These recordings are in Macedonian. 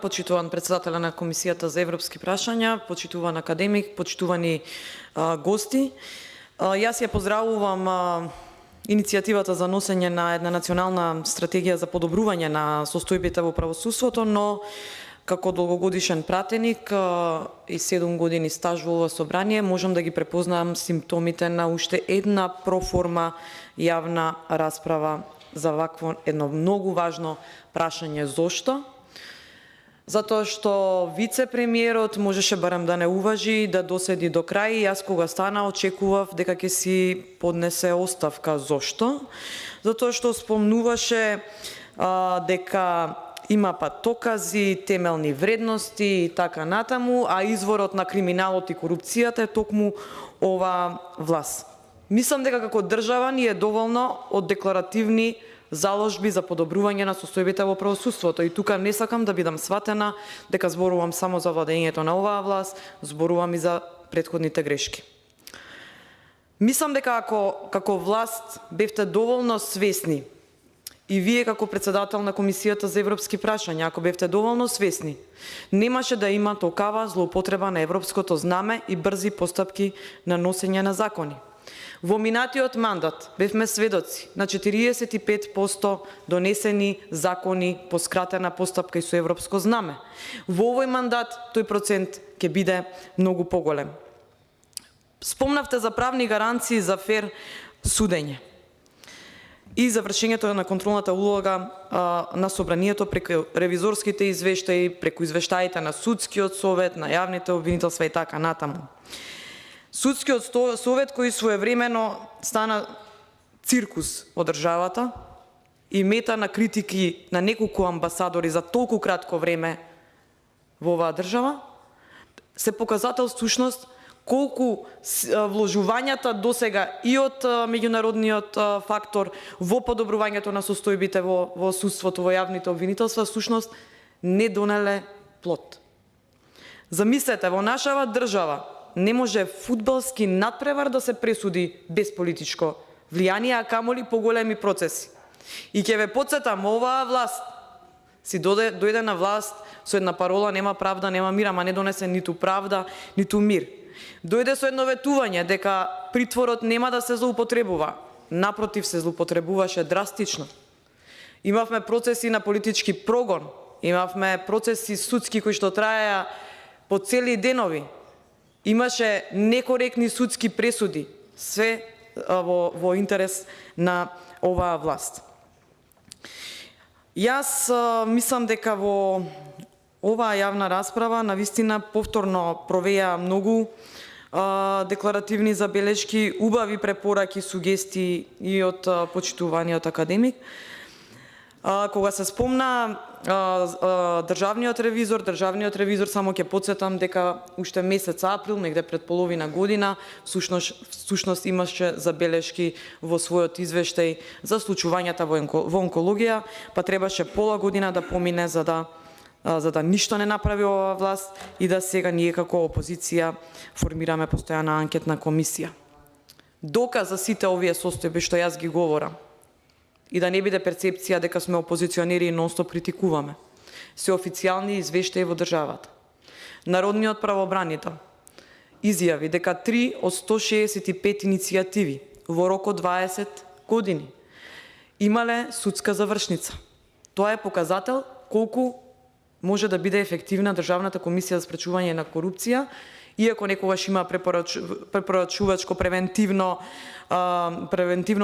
Почитуван председателя на Комисијата за европски прашања, почитуван академик, почитувани гости. Јас ја поздравувам иницијативата за носење на една национална стратегија за подобрување на состојбите во правосудството, но како долгогодишен пратеник и 7 години стаж во ова собрание, можам да ги препознам симптомите на уште една проформа јавна расправа за вакво едно многу важно прашање. Зошто? Затоа што вице-премиерот можеше барем да не уважи, да доседи до крај. Јас кога стана очекував дека ќе си поднесе оставка. Зошто? Затоа што спомнуваше дека има патокази, темелни вредности и така натаму, а изворот на криминалот и корупцијата е токму ова власт. Мислам дека како држава ни е доволно од декларативни заложби за подобрување на состојбите во правосудството. И тука не сакам да бидам сватена дека зборувам само за владењето на оваа власт, зборувам и за претходните грешки. Мислам дека како власт бевте доволно свесни, и вие како председател на Комисијата за европски прашања, ако бевте доволно свесни, немаше да има толкава злоупотреба на европското знаме и брзи постапки на носење на закони. Во минатиот мандат бевме сведоци на 45% донесени закони по скратена постапка и со европско знаме. Во овој мандат тој процент ќе биде многу поголем. Спомнавте за правни гаранции за фер судење и за вршењето на контролната улога на собранието преку ревизорските извештаи, преку извештаите на судскиот совет, на јавните обвинителства и така натаму. Судскиот совет кој своевремено стана циркус од државата и мета на критики на неколку амбасадори за толку кратко време во оваа држава, се показател сушност колку вложувањата досега и од меѓународниот фактор во подобрувањето на состојбите во судството, во јавните обвинителства, сушност не донеле плод. Замислете, во нашава држава не може фудбалски надпревар да се пресуди без политичко влијание, а камоли поголеми процеси. И ќе ве потсетам, оваа власт си дојде на власт со една парола: нема правда, нема мир, ама не донесе ниту правда, ниту мир. Дојде со едно ветување дека притворот нема да се злоупотребува. Напротив, се злоупотребуваше драстично. Имавме процеси на политички прогон, имавме процеси судски кои што траеа по цели денови. Имаше некоректни судски пресуди, све во интерес на оваа власт. Јас мислам дека во оваа јавна расправа навистина повторно провеа многу декларативни забелешки, убави препораки, сугестии и од почитуваниот академик. Кога се спомна државниот ревизор, само ќе потсетам дека уште месец април, негде пред половина година, всушност имаше забелешки во својот извештај за случувањата во онкологија, па требаше пола година да помине за да ништо не направи оваа власт и да сега ние како опозиција формираме постојана анкетна комисија. Доказ за сите овие состојби што јас ги говорам, и да не биде перцепција дека сме опозиционери и нонстоп критикуваме, се официјални извештаи во државата. Народниот правобранител изјави дека 3 од 165 иницијативи во рок од 20 години имале судска завршница. Тоа е показател колку може да биде ефективна Државната комисија за спречување на корупција, иако некогаш има препорачувачко превентивно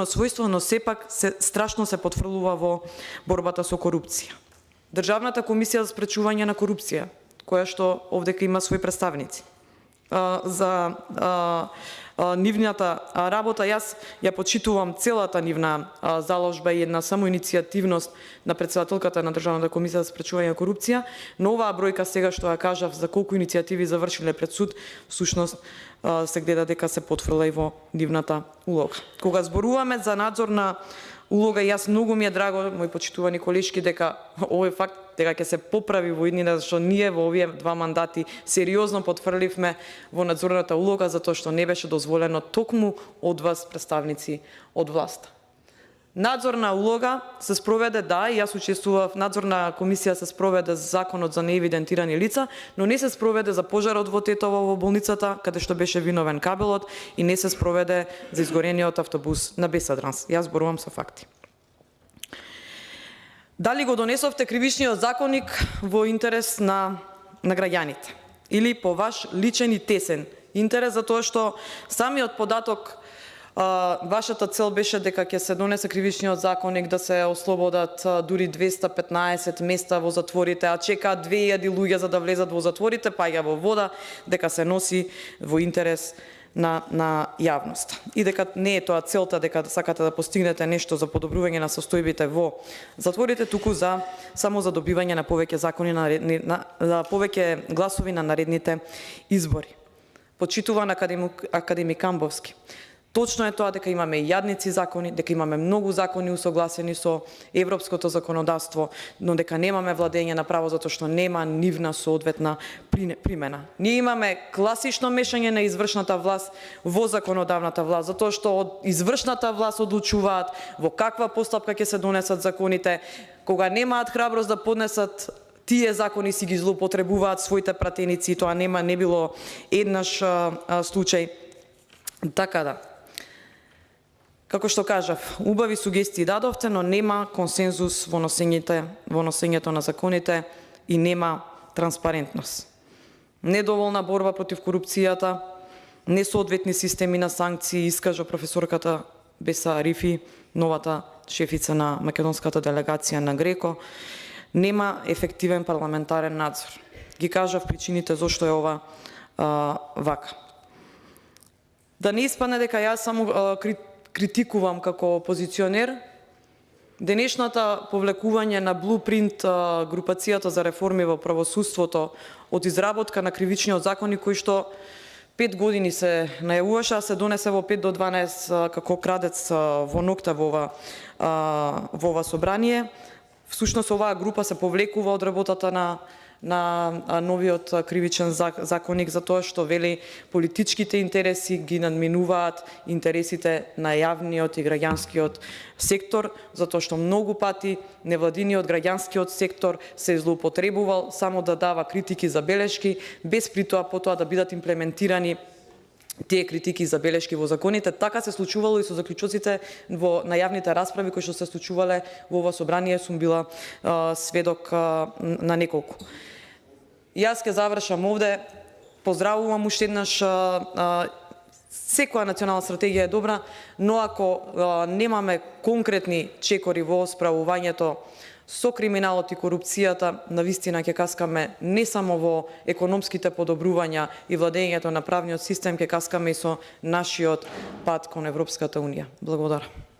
својство, но сепак страшно се потврлува во борбата со корупција. Државната комисија за спречување на корупција, која што овдека има своји представници, за нивната работа, јас ја почитувам целата нивна заложба и една само иницијативност на председателката на Државната комисија за спречување на корупција, но оваа бројка сега што ја кажав за колку иницијативи завршиле пред суд, всушност се гледа дека се потврла и во нивната улога. Кога зборуваме за надзорна улога, јас многу ми е драго, мои почитувани колешки, дека овој факт дека ќе се поправи во иднина, што ние во овие 2 мандати сериозно потврдивме во надзорната улога, затоа што не беше дозволено токму од вас, представници од власта. Надзорна улога се спроведе, да, и јас учествував, надзорна комисија се спроведе за законот за неевидентирани лица, но не се спроведе за пожарот во Тетово во болницата, каде што беше виновен кабелот, и не се спроведе за изгорениот автобус на Бесадранс. Јас зборувам со факти. Дали го донесовте кривичниот законник во интерес на граѓаните? Или по ваш личен и тесен интерес, затоа што самиот податок, вашата цел беше дека ќе се донесе кривичниот законник, да се ослободат дури 215 места во затворите, а чекаат 2000 луѓе за да влезат во затворите, паѓа во вода, дека се носи во интерес на јавноста. И дека не е тоа целта, дека сакате да постигнете нешто за подобрување на состојбите во затворите, туку само за добивање на повеќе закони на повеќе гласови на наредните избори. Почитуван академик Камбовски. Точно е тоа дека имаме и јадници закони, дека имаме многу закони усогласени со европското законодавство, но дека немаме владење на право затоа што нема нивна соодветна примена. Ние имаме класично мешање на извршната власт во законодавната власт, затоа што од извршната власт одлучуваат во каква постапка ќе се донесат законите, кога немаат храброст да поднесат тие закони, си ги злоупотребуваат своите пратеници, тоа не било еднаш случај. Така да. Како што кажав, убави сугестии дадовте, но нема консензус во носењето на законите и нема транспарентност. Недоволна борба против корупцијата, несоодветни системи на санкции, искажа професорката Беса Арифи, новата шефица на македонската делегација на Греко, нема ефективен парламентарен надзор. Ги кажав причините зошто е ова вака. Да не испадне дека јас само критикувам како опозиционер, денешната повлекување на блупринт групацијата за реформи во правосудството од изработка на кривичниот законник кој што 5 години се најавуваше, а се донесе во 5 до 12 како крадец во нокта во ова собрание. Всушност оваа група се повлекува од работата на новиот кривичен законник затоа што вели политичките интереси ги надминуваат интересите на јавниот и граѓанскиот сектор, затоа што многу пати невладиниот граѓанскиот сектор се злоупотребувал само да дава критики за белешки, без притоа потоа да бидат имплементирани тие критики и забелешки во законите. Така се случувало и со заклучоците на јавните расправи кои што се случувале во ова собрание, сум била сведок на неколку. Јас ќе завршам овде. Поздравувам уште еднаш, секоја национална стратегија е добра, но ако немаме конкретни чекори во справувањето со криминалот и корупцијата, навистина ќе каскаме не само во економските подобрувања и владењето на правниот систем, ќе каскаме и со нашиот пат кон Европската унија. Благодарам.